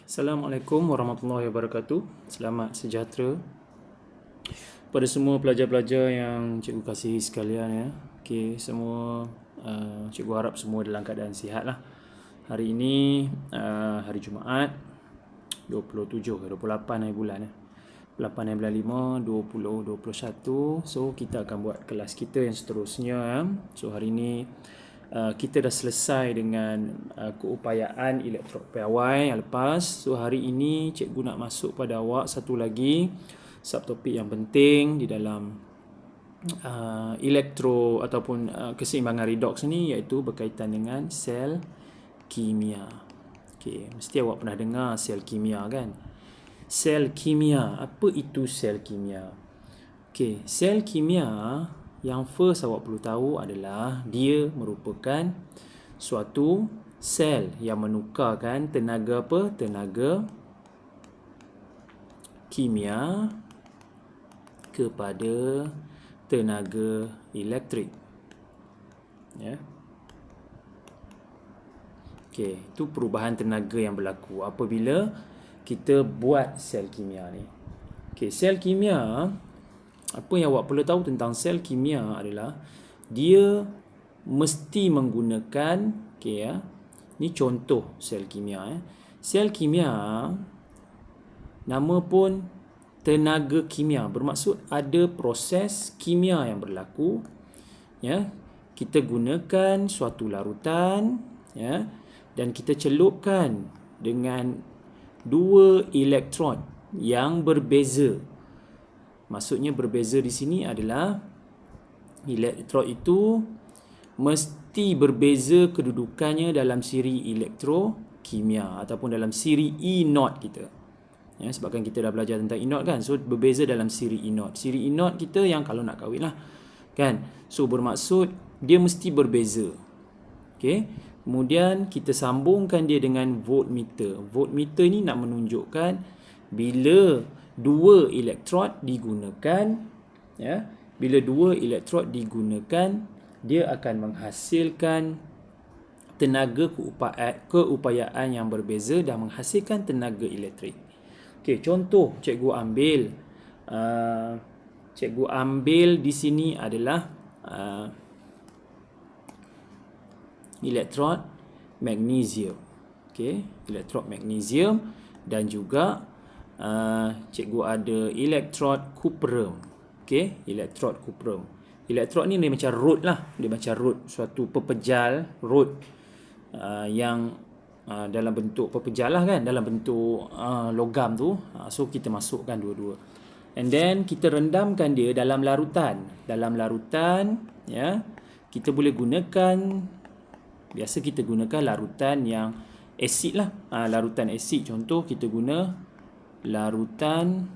Assalamualaikum warahmatullahi wabarakatuh. Selamat sejahtera pada semua pelajar-pelajar yang cikgu kasihi sekalian ya. Okey, semua cikgu harap semua dalam keadaan sihat lah. Hari ini hari Jumaat 27 ke 28 hari bulan 8 bulan 5 2021. So kita akan buat kelas kita yang seterusnya ya. So hari ini kita dah selesai dengan keupayaan elektrod piawai yang lepas. So hari ini cikgu nak masuk pada awak satu lagi subtopik yang penting di dalam elektro ataupun keseimbangan redox ni, iaitu berkaitan dengan sel kimia. Okay, mesti awak pernah dengar sel kimia kan? Sel kimia, apa itu sel kimia? Okay, sel kimia yang first awak perlu tahu adalah dia merupakan suatu sel yang menukarkan tenaga apa? Tenaga kimia kepada tenaga elektrik. Ya. Okey, itu perubahan tenaga yang berlaku apabila kita buat sel kimia ni. Okey, sel kimia, apa yang awak perlu tahu tentang sel kimia adalah dia mesti menggunakan, okey ya. Ni contoh sel kimia ya. Sel kimia nama pun tenaga kimia, bermaksud ada proses kimia yang berlaku ya. Kita gunakan suatu larutan ya, dan kita celupkan dengan dua elektron yang berbeza. Maksudnya berbeza di sini adalah elektron itu mesti berbeza kedudukannya dalam siri elektrokimia ataupun dalam siri E0 kita. Ya, sebabkan kita dah belajar tentang E0 kan. So berbeza dalam siri E0. Siri E0 kita yang kalau nak kahwin lah. Kan? So bermaksud dia mesti berbeza. Okey. Kemudian kita sambungkan dia dengan voltmeter. Voltmeter ni nak menunjukkan bila dua elektrod digunakan ya. Bila dua elektrod digunakan, dia akan menghasilkan tenaga keupayaan yang berbeza dan menghasilkan tenaga elektrik. Okey, contoh cikgu ambil di sini adalah elektrod magnesium. Okey, elektrod magnesium dan juga cikgu ada elektrod cuprum. Okey, elektrod cuprum. Elektrod ni dia macam rod lah. Dia macam rod, suatu pepejal rod yang dalam bentuk pepejal lah kan, dalam bentuk logam tu. So kita masukkan dua-dua. And then kita rendamkan dia dalam larutan. Dalam larutan ya, kita boleh gunakan, biasa kita gunakan larutan yang asid lah. Larutan asid, contoh kita guna larutan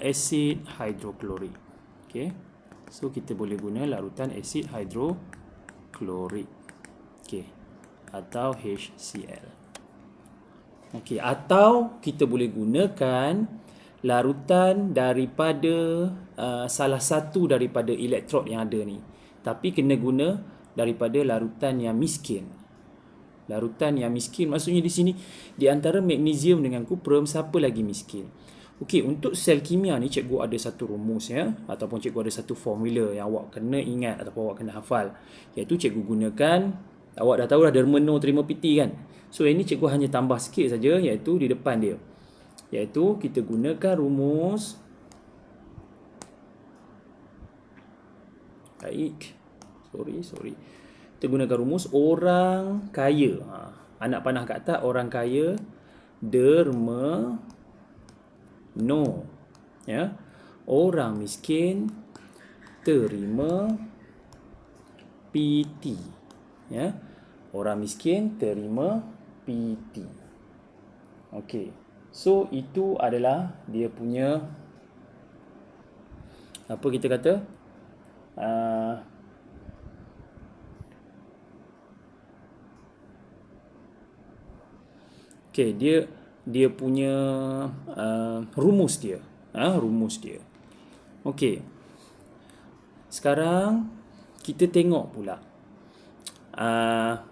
asid hidroklorik. Okey. So kita boleh guna larutan asid hidroklorik. Okey. Atau HCl. Okey, atau kita boleh gunakan larutan daripada salah satu daripada elektrod yang ada ni. Tapi kena guna daripada larutan yang miskin. Larutan yang miskin maksudnya di sini di antara magnesium dengan cuprum, siapa lagi miskin? Okey, untuk sel kimia ni cikgu ada satu rumus ya, ataupun cikgu ada satu formula yang awak kena ingat ataupun awak kena hafal. Iaitu cikgu gunakan, awak dah tahu dah dermeno trimopiti kan. So ini cikgu hanya tambah sikit saja, iaitu di depan dia. Iaitu kita gunakan rumus baik. Sorry. Kita gunakan rumus orang kaya. Anak panah kat atas, orang kaya dermeno. Ya. Orang miskin terima PT. Ya. Orang miskin terima PT. Okey. So itu adalah dia punya, apa kita kata? Okey, dia punya rumus dia. Rumus dia. Okey. Sekarang kita tengok pula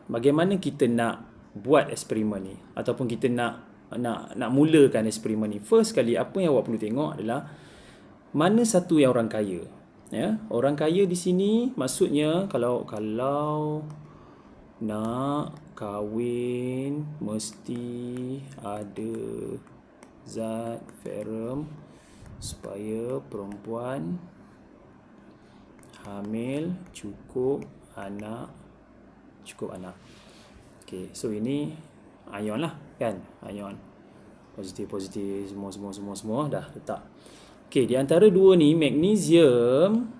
bagaimana kita nak buat eksperimen ni ataupun kita nak mulakan eksperimen ni. First kali apa yang awak perlu tengok adalah mana satu yang orang kaya. Ya, orang kaya di sini maksudnya kalau nak kahwin mesti ada zat ferrum supaya perempuan hamil cukup anak. Okey, so ini ion lah kan, ion positif semua dah letak. Okey, di antara dua ni magnesium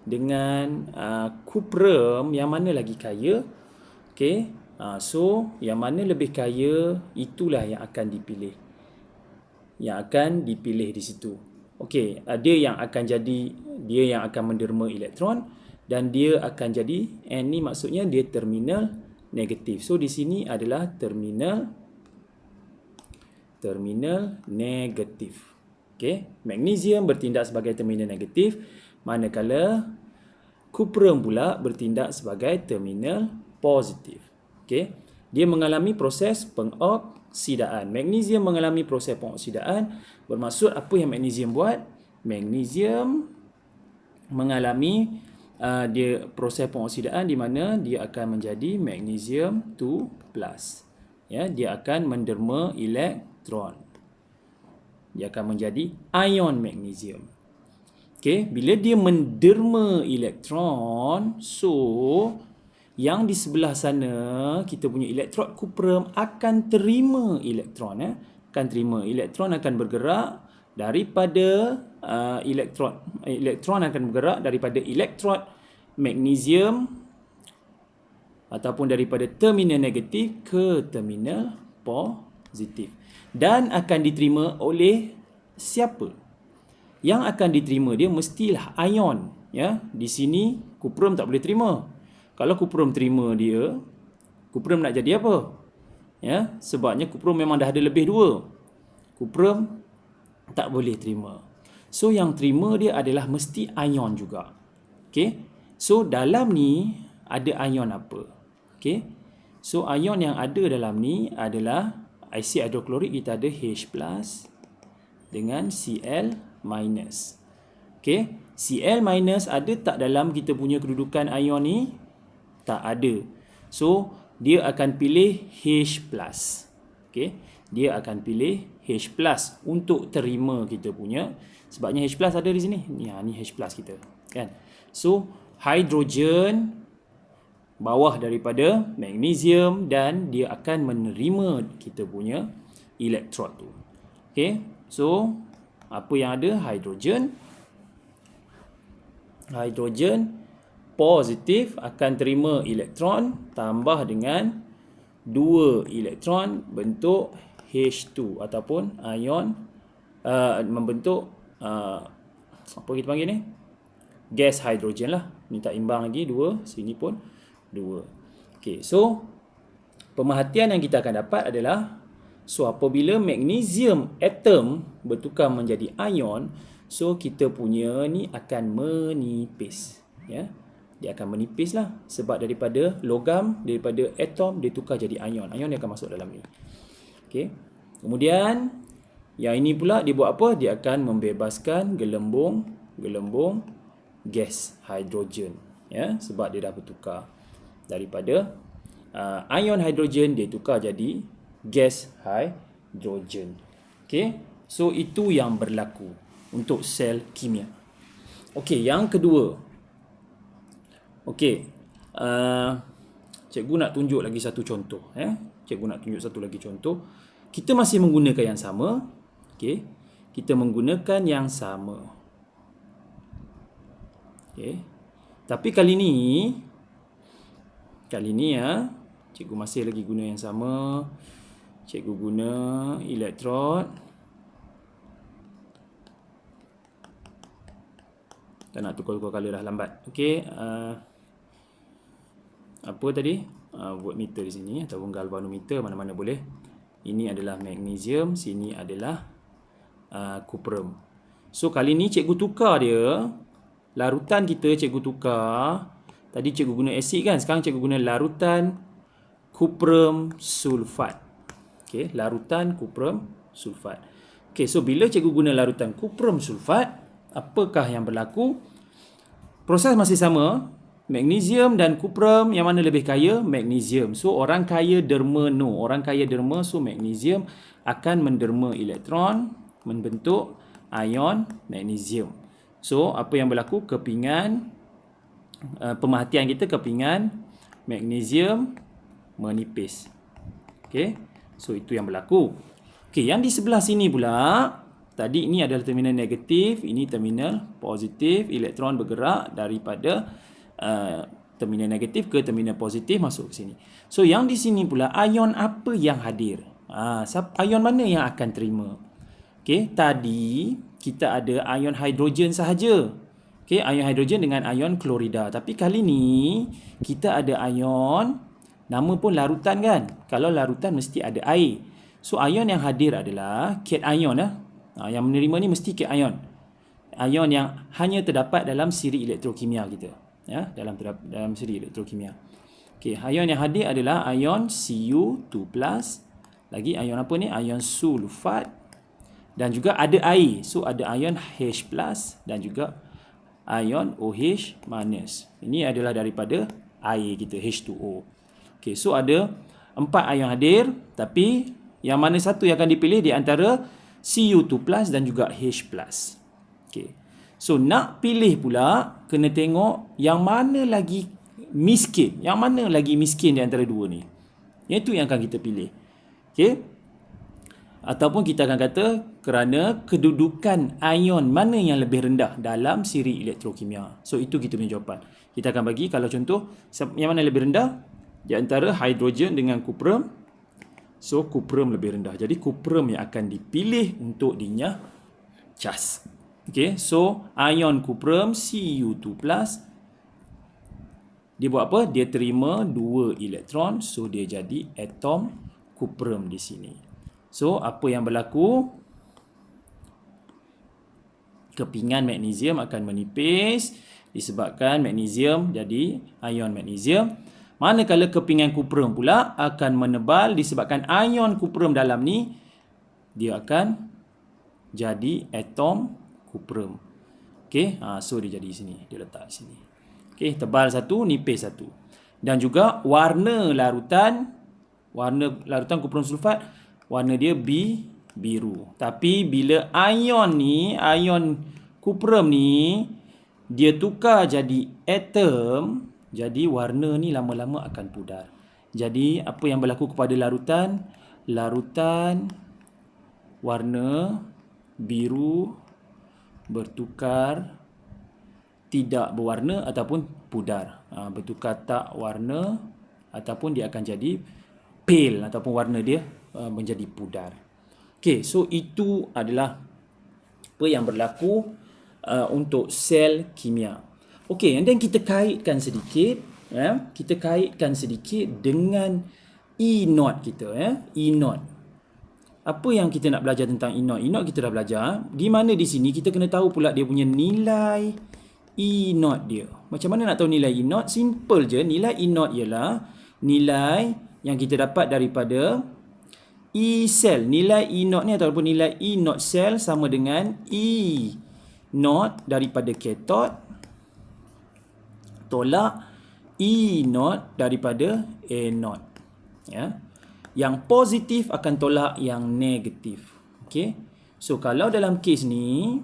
dengan cuprum, yang mana lagi kaya? Okey, so yang mana lebih kaya itulah yang akan dipilih. Di situ. Okey, dia yang akan menderma elektron dan dia akan jadi, N ni maksudnya dia terminal negatif. So di sini adalah terminal negatif. Okey, magnesium bertindak sebagai terminal negatif, manakala cuprum pula bertindak sebagai terminal positif. Okey, dia mengalami proses pengoksidaan. Magnesium mengalami proses pengoksidaan, bermaksud apa yang magnesium buat? Magnesium mengalami dia proses pengoksidaan di mana dia akan menjadi magnesium 2+. Ya, dia akan menderma elektron. Dia akan menjadi ion magnesium. Okey, bila dia menderma elektron, so yang di sebelah sana kita punya elektrod cuprum akan terima elektron. Elektron akan bergerak daripada elektron akan bergerak daripada elektrod magnesium ataupun daripada terminal negatif ke terminal positif, dan akan diterima oleh siapa? Yang akan diterima dia mestilah ion. Ya, di sini cuprum tak boleh terima. Kalau cuprum terima dia, cuprum nak jadi apa? Ya, sebabnya cuprum memang dah ada lebih 2. Cuprum tak boleh terima. So yang terima dia adalah mesti ion juga. Okey. So dalam ni ada ion apa? Okey. So ion yang ada dalam ni adalah asid hidroklorik, kita ada H+ dengan Cl-. Okey. Cl- ada tak dalam kita punya kedudukan ion ni? Tak ada. So dia akan pilih H+. Okey. Dia akan pilih H+ untuk terima kita punya, sebabnya H+ ada di sini. Ni H+ kita, kan? So hidrogen bawah daripada magnesium dan dia akan menerima kita punya elektrod tu. Okey. So apa yang ada? Hidrogen positif akan terima elektron tambah dengan 2 elektron bentuk H2 ataupun ion membentuk apa kita panggil ni? Gas hidrogen lah. Ni tak imbang lagi 2, sini pun 2. Okey, so pemerhatian yang kita akan dapat adalah, so apabila magnesium atom bertukar menjadi ion, so kita punya ni akan menipis. Ya, dia akan menipis lah, sebab daripada logam, daripada atom dia tukar jadi ion. Ion dia akan masuk dalam ni. Okey. Kemudian yang ini pula dia buat apa? Dia akan membebaskan gelembung gas hidrogen. Ya, sebab dia dah bertukar daripada ion hidrogen, dia tukar jadi gas hidrogen. Okey. So itu yang berlaku untuk sel kimia. Okey, yang kedua. Okey. Cikgu nak tunjuk lagi satu contoh. Cikgu nak tunjuk satu lagi contoh. Kita masih menggunakan yang sama. Okey. Kita menggunakan yang sama. Okey. Tapi kali ni ya, cikgu masih lagi guna yang sama. Cikgu guna elektrod. Tak nak tukar-tukar color dah, lambat. Okey. Apa tadi? Voltmeter di sini ataupun galvanometer, mana-mana boleh. Ini adalah magnesium, sini adalah cuprum. So kali ni cikgu tukar dia. Larutan kita cikgu tukar Tadi cikgu guna asid kan, sekarang cikgu guna larutan kuprum sulfat. Okey, larutan kuprum sulfat. Okey, so bila cikgu guna larutan kuprum sulfat, apakah yang berlaku? Proses masih sama. Magnesium dan kuprum, yang mana lebih kaya? Magnesium. So, orang kaya derma no. Orang kaya derma, so magnesium akan menderma elektron, membentuk ion magnesium. So, apa yang berlaku? Kepingan, pemerhatian kita, kepingan magnesium menipis. Okey, so itu yang berlaku. Okey, yang di sebelah sini pula, tadi ini adalah terminal negatif, ini terminal positif, elektron bergerak daripada terminal negatif ke terminal positif masuk ke sini. So yang di sini pula ion apa yang hadir? Ion mana yang akan terima? Okey, tadi kita ada ion hidrogen sahaja. Okey, ion hidrogen dengan ion klorida. Tapi kali ni kita ada ion, nama pun larutan kan? Kalau larutan mesti ada air. So ion yang hadir adalah cation yang menerima ni mesti cation. Ion yang hanya terdapat dalam siri elektrokimia kita. Ya, dalam siri elektrokimia. Okey, ion yang hadir adalah ion Cu2+, lagi ion apa ni? Ion sulfat, dan juga ada air. So ada ion H+ dan juga ion OH-. Ini adalah daripada air kita, H2O. Okey, so ada 4 ion hadir, tapi yang mana satu yang akan dipilih di antara Cu2+ dan juga H+. Okey. So, nak pilih pula, kena tengok yang mana lagi miskin. Yang mana lagi miskin di antara dua ni. Itu yang akan kita pilih. Okey. Ataupun kita akan kata kerana kedudukan ion mana yang lebih rendah dalam siri elektrokimia. So, itu kita punya jawapan. Kita akan bagi, kalau contoh, yang mana lebih rendah? Di antara hidrogen dengan kuprum. So, kuprum lebih rendah. Jadi, kuprum yang akan dipilih untuk dinyah-cas. Okay, so ion kuprum Cu2+, dia buat apa? Dia terima 2 elektron, so dia jadi atom kuprum di sini. So, apa yang berlaku? Kepingan magnesium akan menipis disebabkan magnesium jadi ion magnesium. Manakala kepingan kuprum pula akan menebal disebabkan ion kuprum dalam ni dia akan jadi atom kuprum. Okey, so dia jadi sini, dia letak di sini. Okey, tebal satu, nipis satu. Dan juga warna larutan kuprum sulfat, warna dia biru. Tapi bila ion ni, ion kuprum ni dia tukar jadi atom, jadi warna ni lama-lama akan pudar. Jadi apa yang berlaku kepada larutan? Larutan warna biru bertukar tidak berwarna ataupun pudar. Bertukar tak warna ataupun dia akan jadi pale ataupun warna dia menjadi pudar. Okey, so itu adalah apa yang berlaku untuk sel kimia. Okey, and then kita kaitkan sedikit, kita kaitkan sedikit dengan E0 kita, E0. Apa yang kita nak belajar tentang E0? E0 kita dah belajar. Di mana di sini kita kena tahu pula dia punya nilai E0 dia. Macam mana nak tahu nilai E0? Simple je. Nilai E0 ialah nilai yang kita dapat daripada E sel. Nilai E0 ni ataupun nilai E0 sel sama dengan E0 daripada katot tolak E0 daripada anod. Ya. Yang positif akan tolak yang negatif. Okey. So kalau dalam kes ni,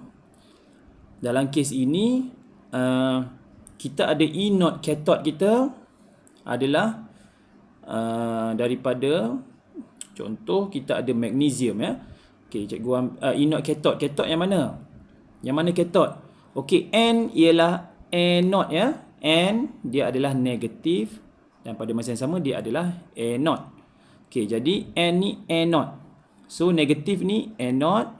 dalam kes ini kita ada E0 katot kita adalah daripada, contoh kita ada magnesium ya. Okey, cikgu E0 katot. Katot yang mana? Yang mana katot? Okey, N ialah anod ya. N dia adalah negatif dan pada masa yang sama dia adalah anod. Okey, jadi N ni anod. So negatif ni anod.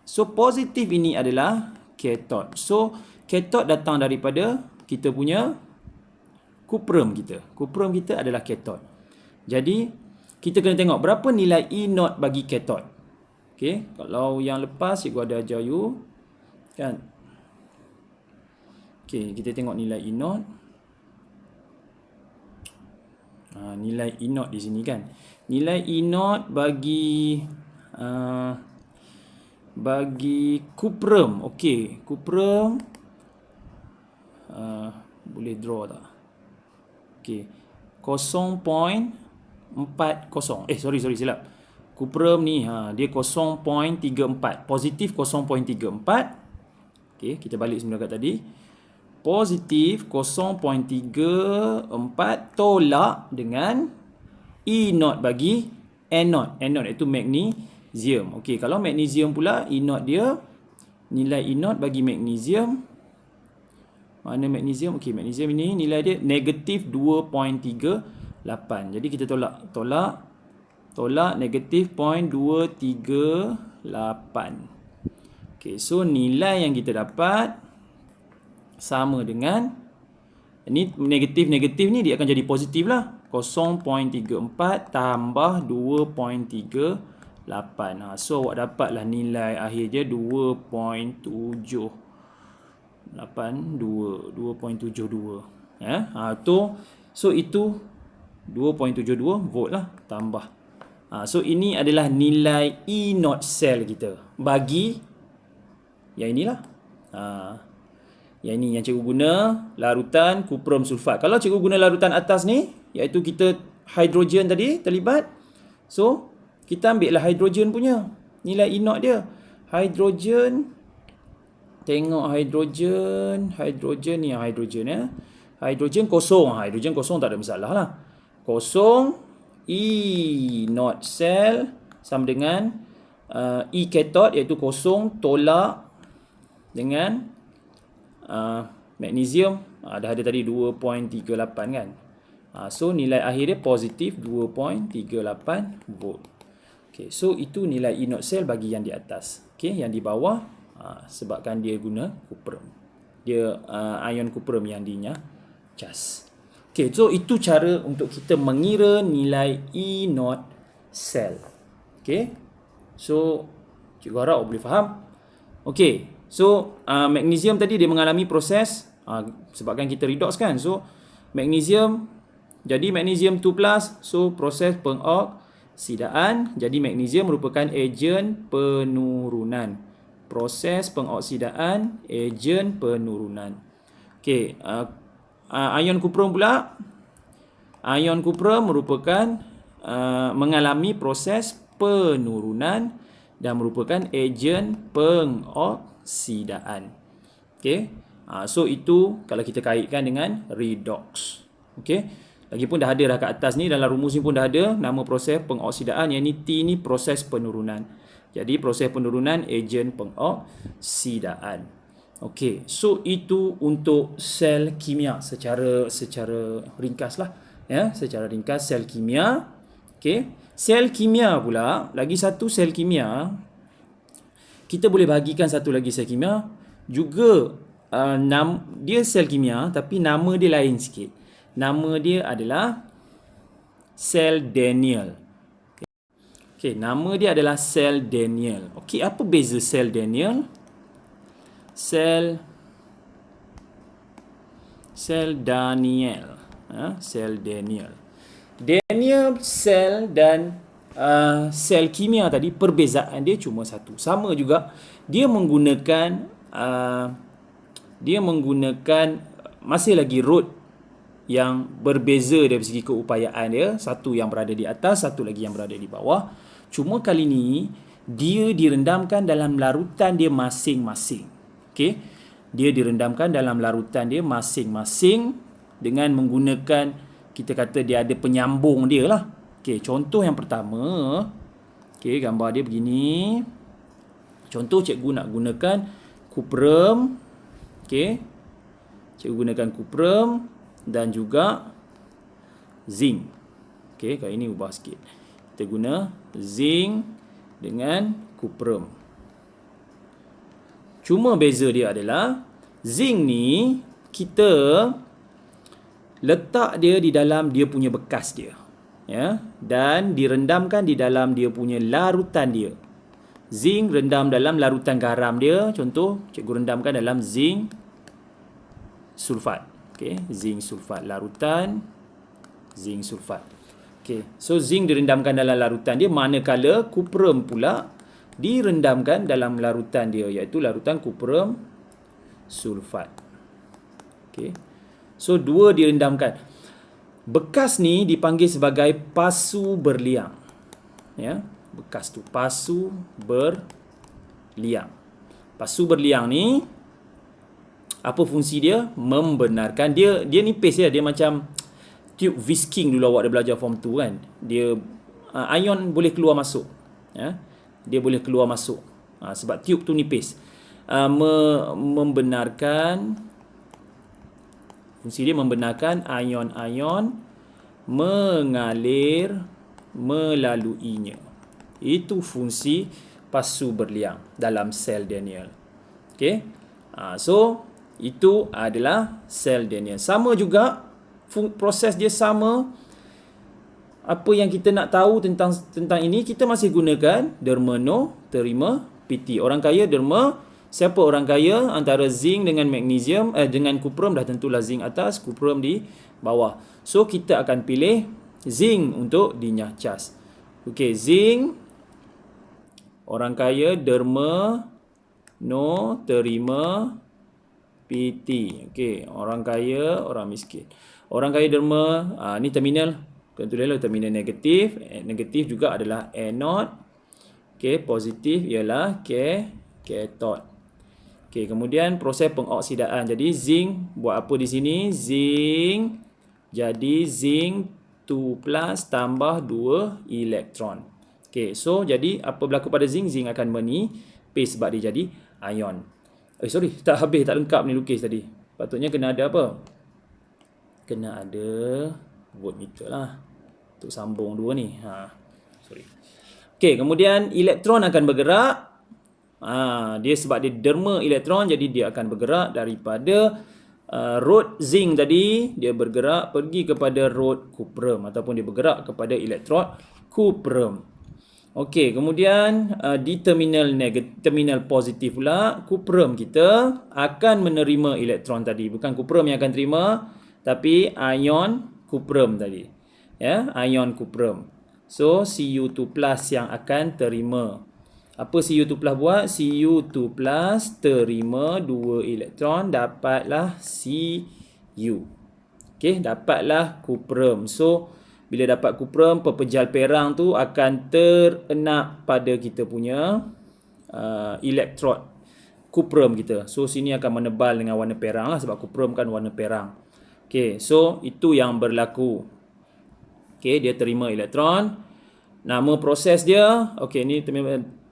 So positif ini adalah katot. So katot datang daripada kita punya kuprum kita. Kuprum kita adalah katot. Jadi kita kena tengok berapa nilai E0 bagi katot. Okey, kalau yang lepas cikgu ada ajar you kan. Okey, kita tengok nilai E0. Nilai E0 di sini kan. Nilai E0 bagi cuprum. Okey, cuprum boleh draw tak? Okey. 0.40. Sorry silap. Cuprum ni dia 0.34. Positif 0.34. Okey, kita balik semula kat tadi. Positif 0.34 tolak dengan E0 bagi N0. N0 iaitu magnesium. Okey, kalau magnesium pula E0 dia, nilai E0 bagi magnesium, mana magnesium? Okey, magnesium ini nilai dia negatif 2.38. Jadi kita tolak negatif 0.238. Okey, so nilai yang kita dapat sama dengan ini negatif ni dia akan jadi positif lah. 0.34 tambah 2.38. So awak dapatlah nilai akhir dia 2.72. So itu 2.72 volt lah tambah. So ini adalah nilai E0 cell kita bagi yang inilah. Yang ini yang cikgu guna larutan cuprum sulfat. Kalau cikgu guna larutan atas ni, iaitu kita hidrogen tadi terlibat. So, kita ambil lah hidrogen punya nilai E0 dia. Hidrogen, tengok hidrogen ni yang hidrogen ya. Hidrogen kosong. Hidrogen kosong tak ada masalah lah. Kosong, E0 cell sama dengan E cathode iaitu kosong tolak dengan magnesium dah ada tadi 2.38 kan. So nilai akhir dia positif 2.38 volt. Okay, so itu nilai E0 cell bagi yang di atas. Okay, yang di bawah sebabkan dia guna cuprum. Dia ion cuprum yang dinya cas. Okay, so itu cara untuk kita mengira nilai E0 cell. Okay, so cikgu harap boleh faham. Okay, so magnesium tadi dia mengalami proses sebabkan kita redox kan. So magnesium jadi magnesium 2+, so proses pengoksidaan. Jadi magnesium merupakan ejen penurunan. Proses pengoksidaan ejen penurunan. Okey, ion cuprum pula. Ion cuprum merupakan mengalami proses penurunan dan merupakan ejen pengoksidaan. Okey. So itu kalau kita kaitkan dengan redox. Okey. Lagipun dah ada dah kat atas ni, dalam rumus ni pun dah ada nama proses pengoksidaan, yang ni T ni proses penurunan. Jadi proses penurunan ejen pengoksidaan. Okey. So itu untuk sel kimia secara ringkas lah. Ya, secara ringkas sel kimia. Okey. Sel kimia pula, lagi satu sel kimia, kita boleh bahagikan satu lagi sel kimia juga dia sel kimia tapi nama dia lain sikit. Nama dia adalah sel Daniell. Okey, nama dia adalah sel Daniell. Okey, apa beza sel Daniell? Sel Daniell. Sel Daniell. Daniell sel dan sel kimia tadi perbezaan dia cuma satu. Sama juga dia menggunakan masih lagi root yang berbeza dari segi keupayaan dia. Satu yang berada di atas, satu lagi yang berada di bawah. Cuma kali ni dia direndamkan dalam larutan dia masing-masing. Okey. Dia direndamkan dalam larutan dia masing-masing dengan menggunakan, kita kata dia ada penyambung dia lah. Okey, contoh yang pertama. Okey, gambar dia begini. Contoh cikgu nak gunakan cuprum. Okey. Cikgu gunakan cuprum dan juga zinc. Okey, kali ini ubah sikit. Kita guna zinc dengan cuprum. Cuma beza dia adalah zinc ni kita letak dia di dalam dia punya bekas dia. Ya, dan direndamkan di dalam dia punya larutan dia. Zinc rendam dalam larutan garam dia. Contoh, cikgu rendamkan dalam zinc sulfat. Okey, zinc sulfat, larutan zinc sulfat. Okey, so zinc direndamkan dalam larutan dia, manakala kuprum pula direndamkan dalam larutan dia, iaitu larutan kuprum sulfat. Okey. So dua direndamkan. Bekas ni dipanggil sebagai pasu berliang. Ya, bekas tu pasu berliang. Pasu berliang ni apa fungsi dia? Membenarkan dia nipis ya, dia macam tube whisking dulu awak dah belajar form 2 kan. Dia ion boleh keluar masuk. Ya. Dia boleh keluar masuk. Sebab tube tu nipis. Membenarkan, fungsi dia membenarkan ion-ion mengalir melaluinya. Itu fungsi pasu berliang dalam sel Daniell. Okey. So itu adalah sel Daniell. Sama juga proses dia sama. Apa yang kita nak tahu tentang ini, kita masih gunakan derma no terima PT. Orang kaya derma, siapa orang kaya? Antara zinc dengan magnesium, dengan kuprum, dah tentulah zinc atas, kuprum di bawah. So kita akan pilih zinc untuk dinyah cas. Okey, zinc orang kaya derma no terima PT. Okey, orang kaya, orang miskin. Orang kaya derma, ni terminal. Tentulah terminal negatif. Negatif juga adalah anode. Okey, positif ialah cathode. Okey, kemudian proses pengoksidaan. Jadi zinc buat apa di sini? Zinc jadi zinc 2 plus tambah 2 elektron. Okey, so jadi apa berlaku pada zinc? Zinc akan menipis sebab dia jadi ion. Sorry, tak habis, tak lengkap ni lukis tadi. Patutnya kena ada apa? Kena ada voltmeter lah untuk sambung dua ni. Sorry. Okey, kemudian elektron akan bergerak. Dia sebab dia derma elektron, jadi dia akan bergerak daripada rod zinc tadi, dia bergerak pergi kepada rod kuprum, ataupun dia bergerak kepada elektrod kuprum. Okey, kemudian di terminal positif pula, kuprum kita akan menerima elektron tadi. Bukan kuprum yang akan terima, tapi ion kuprum tadi. Ya, ion kuprum. So Cu2+ yang akan terima. Apa Cu2+ buat? Cu2+ terima 2 elektron, dapatlah Cu. Okey, dapatlah kuprum. So bila dapat kuprum, pepejal perang tu akan terenak pada kita punya elektrod kuprum kita. So sini akan menebal dengan warna perang lah, sebab kuprum kan warna perang. Okey, so itu yang berlaku. Okey, dia terima elektron. Nama proses dia, okey, ni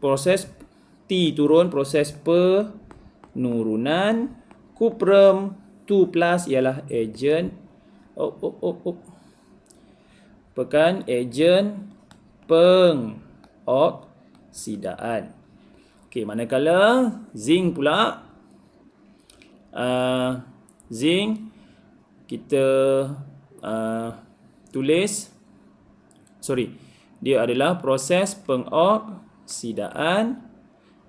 proses T turun, proses penurunan. Kuprum 2+ ialah ejen ejen pengoksidaan. Okey, manakala zinc pula, zinc kita tulis, dia adalah proses pengoksidaan,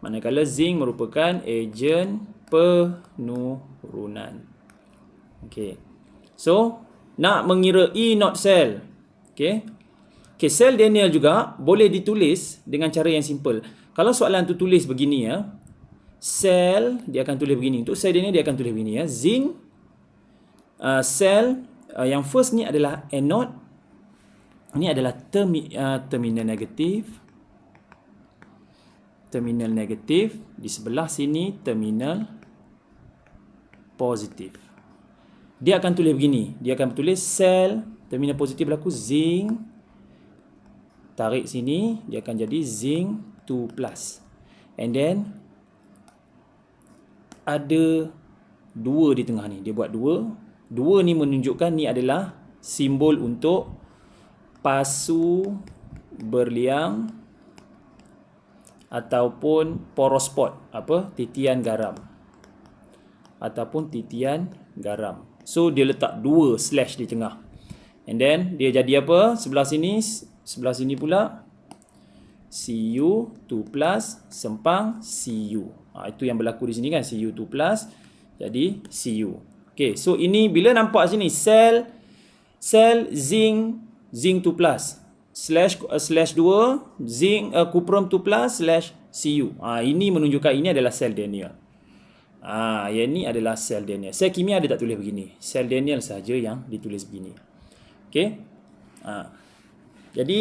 manakala zinc merupakan ejen penurunan. Okey. So, nak mengira E0 cell. Okey. Okey, sel Daniell juga boleh ditulis dengan cara yang simple. Kalau soalan tu tulis begini ya, sel dia akan tulis begini. Untuk sel Daniell dia akan tulis begini ya. Zinc sel yang first ni adalah anode. Ini adalah terminal negatif. Terminal negatif. Di sebelah sini terminal positif. Dia akan tulis begini. Dia akan tulis sel terminal positif berlaku zinc. Tarik sini, dia akan jadi zinc 2+. And then ada 2 di tengah ni. Dia buat 2. 2 ni menunjukkan ni adalah simbol untuk pasu berliang ataupun porospot, titian garam. Ataupun titian garam. So dia letak 2 slash di tengah. And then dia jadi apa? Sebelah sini pula Cu2+ sempang Cu. Itu yang berlaku di sini kan, Cu2+ jadi Cu. Okey, so ini bila nampak sini sel zinc zinc 2 plus slash 2 zinc cuprum 2 plus slash Cu. Ini menunjukkan ini adalah sel Daniell. Yang ni adalah sel Daniell. Sel kimia dia tak tulis begini. Sel Daniell saja yang ditulis begini. Okey. Jadi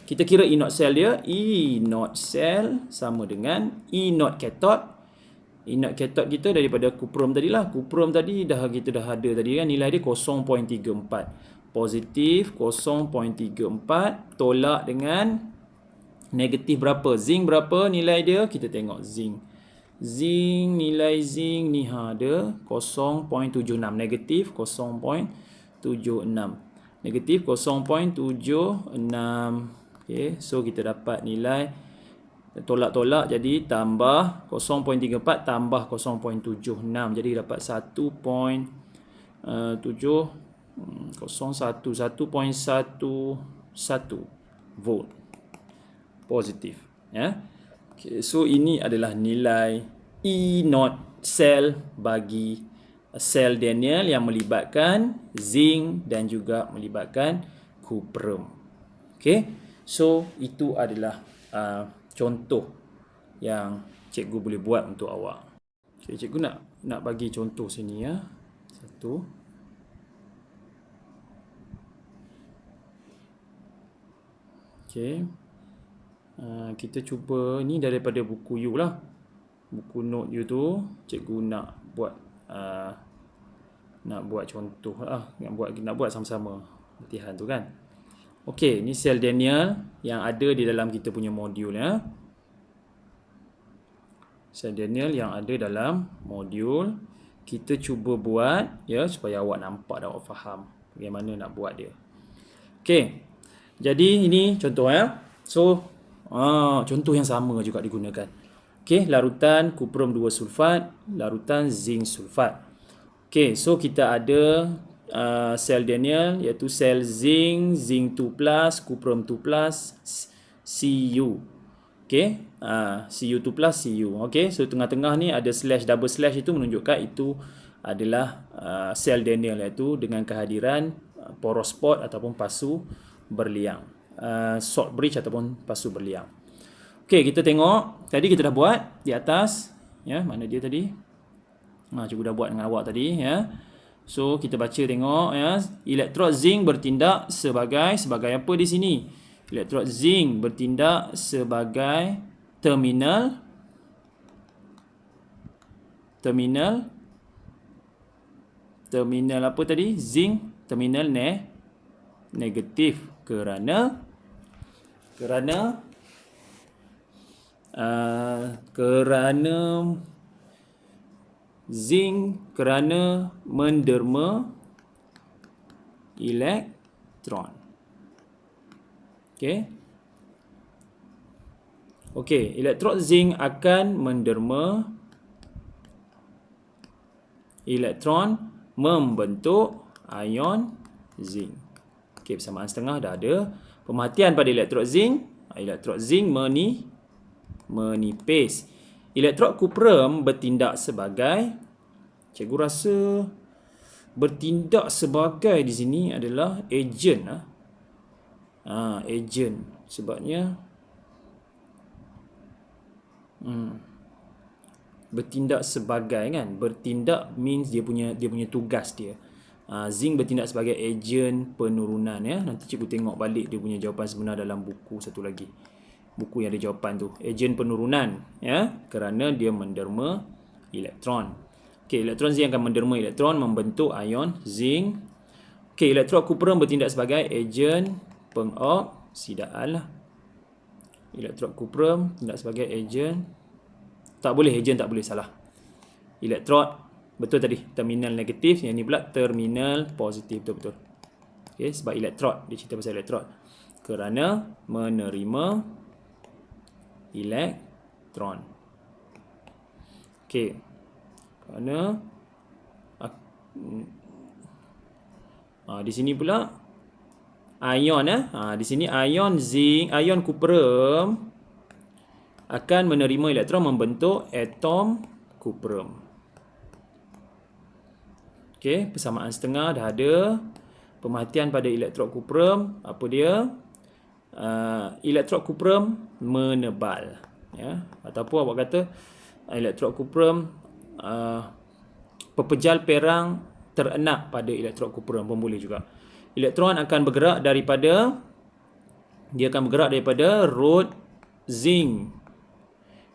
kita kira E naught sel dia, E naught sel sama dengan E naught cathode. E naught cathode kita daripada cuprum tadilah. Cuprum tadi kita dah ada tadi kan, nilai dia 0.34. Positif 0.34 tolak dengan negatif berapa? Zinc berapa nilai dia? Kita tengok zinc. Nilai zinc ni ada 0.76. Negatif 0.76. Negatif 0.76. Okay, so kita dapat nilai tolak-tolak jadi tambah 0.34 tambah 0.76. Jadi dapat 1.11 volt positif. Okay, so ini adalah nilai E naught sel bagi sel Daniell yang melibatkan zinc dan juga melibatkan cuprum. Okay, so itu adalah contoh yang cikgu boleh buat untuk awak. Okay, cikgu nak bagi contoh sini ya. Satu. Okay. Kita cuba ni daripada buku you lah. Buku note you tu cikgu nak buat contoh lah. Nak buat sama-sama latihan tu kan. Okey, ni sel Daniell yang ada di dalam kita punya modul ya. Sel Daniell yang ada dalam modul. Kita cuba buat ya supaya awak nampak dan awak faham bagaimana nak buat dia. Okey. Jadi ini contoh ya. So contoh yang sama juga digunakan. Okey, larutan cuprum 2 sulfat, larutan zinc sulfat. Okey, so kita ada sel Daniell iaitu sel zinc 2 plus, cuprum 2 plus, Cu. Okey, Cu2 plus Cu. Okey, so tengah-tengah ni ada slash, double slash itu menunjukkan itu adalah sel Daniell iaitu dengan kehadiran poros spot ataupun pasu berliang. Salt bridge ataupun pasu berliang. Okey, kita tengok. Tadi kita dah buat di atas. Ya, mana dia tadi? Cikgu dah buat dengan awak tadi. Ya. So, kita baca tengok. Ya. Elektrod zinc bertindak sebagai apa di sini? Elektrod zinc bertindak sebagai terminal apa tadi? Zinc terminal negatif kerana zinc menderma elektron. Okey, elektrod zinc akan menderma elektron membentuk ion zinc. Okey, persamaan setengah dah ada. Pemerhatian pada elektrod zinc menipis. Elektrod cuprum bertindak sebagai, cikgu rasa bertindak sebagai di sini adalah agent. Agent sebabnya bertindak sebagai kan, bertindak means dia punya tugas dia. Zinc bertindak sebagai ejen penurunan ya. Nanti cikgu tengok balik dia punya jawapan sebenar dalam buku satu lagi. Buku yang ada jawapan tu. Ejen penurunan ya, kerana dia menderma elektron. Okey, elektron zinc akan menderma elektron membentuk ion zinc. Okey, elektrod cuprum bertindak sebagai ejen pengoksidaan lah. Elektrod cuprum tindak sebagai ejen. Tak boleh, ejen tak boleh, salah. Elektrod betul tadi, terminal negatif. Yang ni pula terminal positif. Betul-betul. Okay, sebab elektrod. Dia cerita pasal elektrod. Kerana menerima elektron. Okay. Kerana di sini pula ion di sini ion zinc, ion cuprum akan menerima elektron membentuk atom cuprum. Okey, persamaan setengah dah ada. Pemerhatian pada elektrod kuprum, apa dia? Elektrod kuprum menebal, ya. Ataupun awak kata elektrod kuprum pepejal perang terenak pada elektrod kuprum pun boleh juga. Elektron akan bergerak daripada rod zinc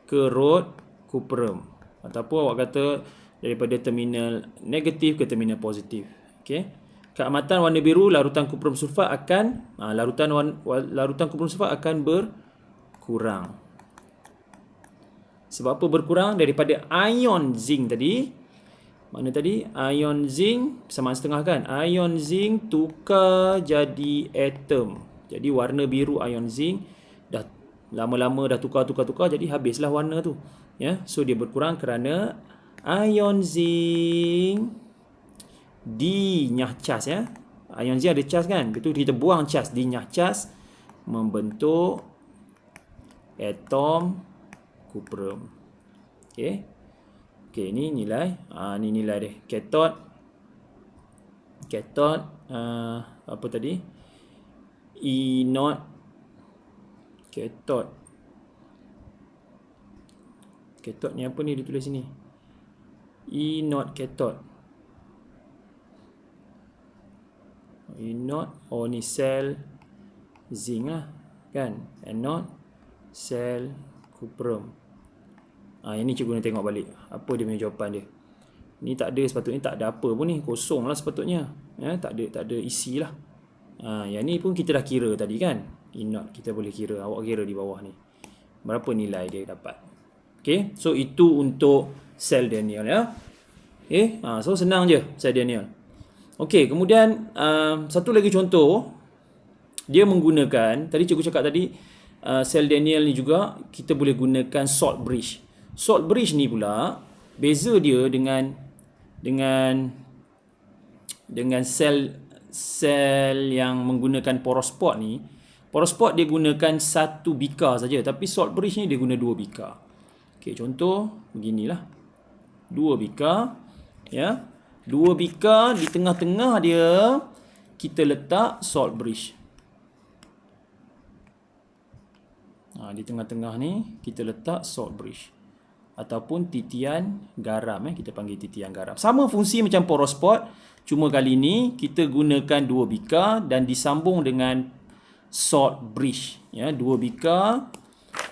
ke rod kuprum, ataupun awak kata daripada terminal negatif ke terminal positif. Okey. Keamatan warna biru, larutan kuprum sulfat akan larutan kuprum sulfat akan berkurang. Sebab apa berkurang? Daripada ion zinc tadi. Mana tadi? Ion zinc sama setengah kan? Ion zinc tukar jadi atom. Jadi warna biru ion zinc dah lama-lama dah tukar jadi habislah warna tu. Ya, so dia berkurang kerana ion zinc dinyah cas, ya. Ion zinc ada cas kan? Betul, kita buang cas, dinyah cas membentuk atom kuprum. Okey. Okey, ini nilai ni nilai dia. Cathode apa tadi? E0 cathode. Cathode ni apa ni dia tulis sini? E0 cathode. E0 ni sel zinc lah kan? Anode sel kuprum. Ini cikgu nak tengok balik apa dia punya jawapan dia. Ni tak ada, sepatutnya tak ada apa pun ni, kosong lah sepatutnya. Ya, tak ada isi lah. Yang ni pun kita dah kira tadi kan. E0 kita boleh kira, awak kira di bawah ni. Berapa nilai dia dapat. Okay, so itu untuk sel Daniell, ya. Okay, so senang je sel Daniell. Okay, kemudian satu lagi contoh. Dia menggunakan, tadi cikgu cakap tadi, sel Daniell ni juga kita boleh gunakan salt bridge. Salt bridge ni pula beza dia dengan sel yang menggunakan porosport ni. Porosport dia gunakan satu bika saja, tapi salt bridge ni dia guna 2 bika. Okey, contoh beginilah. 2 bika, ya. 2 bika, di tengah-tengah dia kita letak salt bridge. Di tengah-tengah ni kita letak salt bridge ataupun titian garam, kita panggil titian garam. Sama fungsi macam porosport, cuma kali ni kita gunakan 2 bika dan disambung dengan salt bridge, ya. 2 bika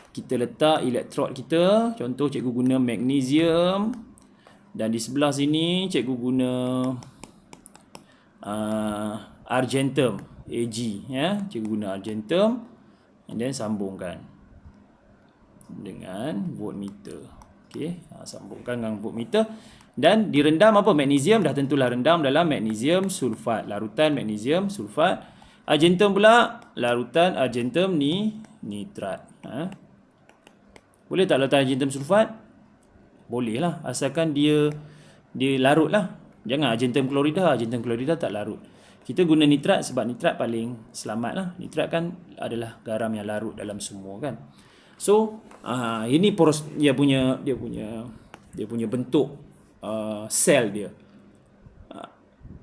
kita letak elektrod kita, contoh cikgu guna magnesium, dan di sebelah sini cikgu guna argentum Ag, ya. Cikgu guna argentum and then sambungkan dengan voltmeter. Okey, sambungkan dengan voltmeter dan direndam apa? Magnesium, dah tentulah rendam dalam magnesium sulfat, larutan magnesium sulfat. Argentum pula larutan argentum nitrat. Boleh tak larutan argentum sulfat? Boleh lah, asalkan dia larut lah. Jangan argentum klorida tak larut. Kita guna nitrat sebab nitrat paling selamat lah. Nitrat kan adalah garam yang larut dalam semua kan. So ini dia punya bentuk sel dia.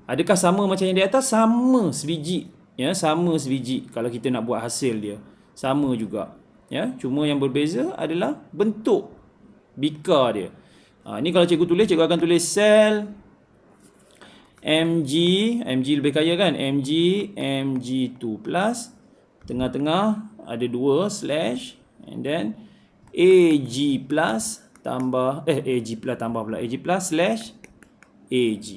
Adakah sama macam yang di atas? Sama sebiji, ya, sama sebiji. Kalau kita nak buat hasil dia sama juga, ya. Cuma yang berbeza adalah bentuk bika dia. Ini kalau cikgu tulis, cikgu akan tulis sel Mg lebih kaya kan, Mg2 plus, tengah-tengah ada 2 slash and then Ag plus tambah Ag plus slash Ag,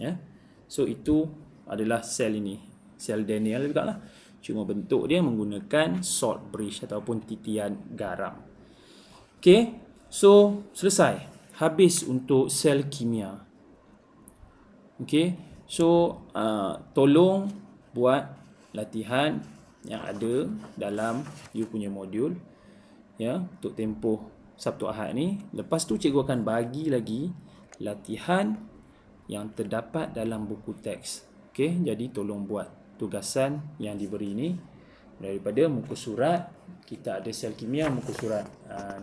ya. So itu adalah sel ini, sel Daniell juga lah, cuma bentuk dia menggunakan salt bridge ataupun titian garam. Okay, so selesai, habis untuk sel kimia. Okay, so tolong buat latihan yang ada dalam you punya modul, ya, untuk tempoh Sabtu Ahad ni. Lepas tu cikgu akan bagi lagi latihan yang terdapat dalam buku teks. Okay, jadi tolong buat tugasan yang diberi ni daripada muka surat. Kita ada sel kimia muka surat 16,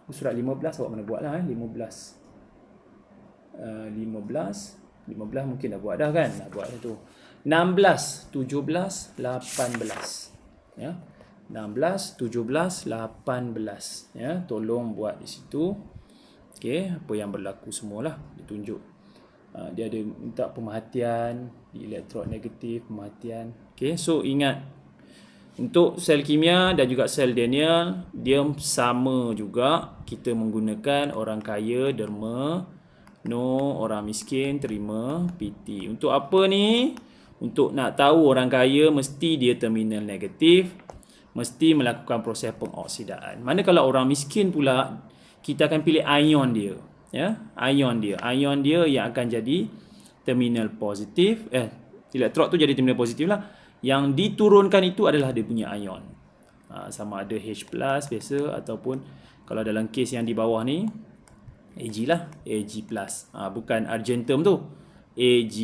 muka surat 15, awak mana buat lah 15 15 mungkin dah buat dah kan. Nak buat tu. 16, 17, 18. Ya. 16, 17, 18. Ya, tolong buat di situ. Okey, apa yang berlaku semualah ditunjuk. Dia ada minta pemerhatian di elektrod negatif, pemerhatian. Okey, so ingat untuk sel kimia dan juga sel Daniell, dia sama juga. Kita menggunakan orang kaya derma, no orang miskin terima PT. Untuk apa ni? Untuk nak tahu orang kaya mesti dia terminal negatif, mesti melakukan proses pengoksidaan. Mana kalau orang miskin pula, kita akan pilih ion dia. Ya, ion dia yang akan jadi terminal positif. Elektrod tu jadi terminal positif lah. Yang diturunkan itu adalah dia punya ion. Sama ada H+ biasa ataupun kalau dalam kes yang di bawah ni Ag lah, Ag+. Bukan argentum tu. Ag+,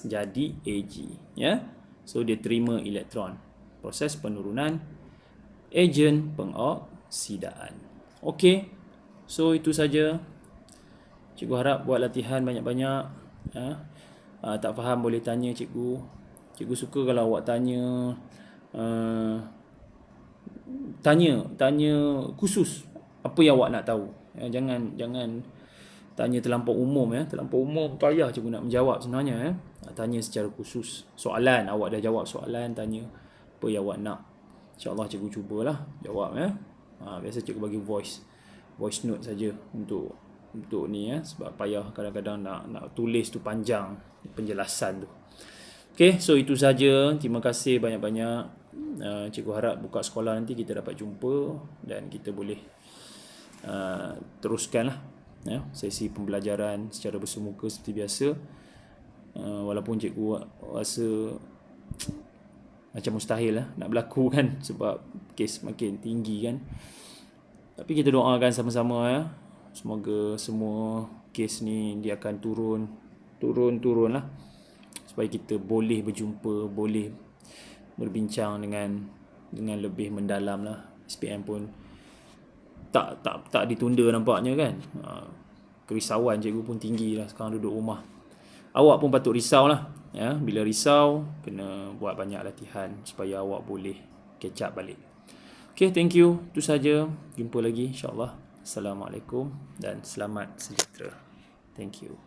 jadi Ag, ya. So dia terima elektron. Proses penurunan ejen pengoksidaan. Okey. So itu saja. Cikgu harap buat latihan banyak-banyak, ya. Tak faham boleh tanya cikgu. Cikgu suka kalau awak tanya tanya khusus apa yang awak nak tahu. Jangan tanya terlampau umum, ya. Terlampau umum payah cikgu nak menjawab sebenarnya, ya. Tanya secara khusus. Soalan awak dah jawab soalan, tanya apa yang awak nak. InsyaAllah cikgu cubalah jawab, ya. Biasa cikgu bagi voice note saja untuk ni, ya, sebab payah kadang-kadang nak tulis tu panjang penjelasan tu. Okey, so itu saja. Terima kasih banyak-banyak. Cikgu harap buka sekolah nanti kita dapat jumpa dan kita boleh teruskanlah, ya, sesi pembelajaran secara bersemuka seperti biasa. Walaupun cikgu rasa macam mustahil lah nak berlaku kan, sebab kes makin tinggi kan. Tapi kita doakan sama-sama, ya. Semoga semua kes ni dia akan turun lah, supaya kita boleh berjumpa, boleh berbincang dengan lebih mendalam lah. SPM pun tak ditunda nampaknya kan. Kerisauan cikgu pun tinggi lah sekarang duduk rumah. Awak pun patut risau lah, ya. Bila risau kena buat banyak latihan supaya awak boleh catch up balik. Okay, thank you. Itu saja. Jumpa lagi insyaAllah. Assalamualaikum dan selamat sejahtera. Thank you.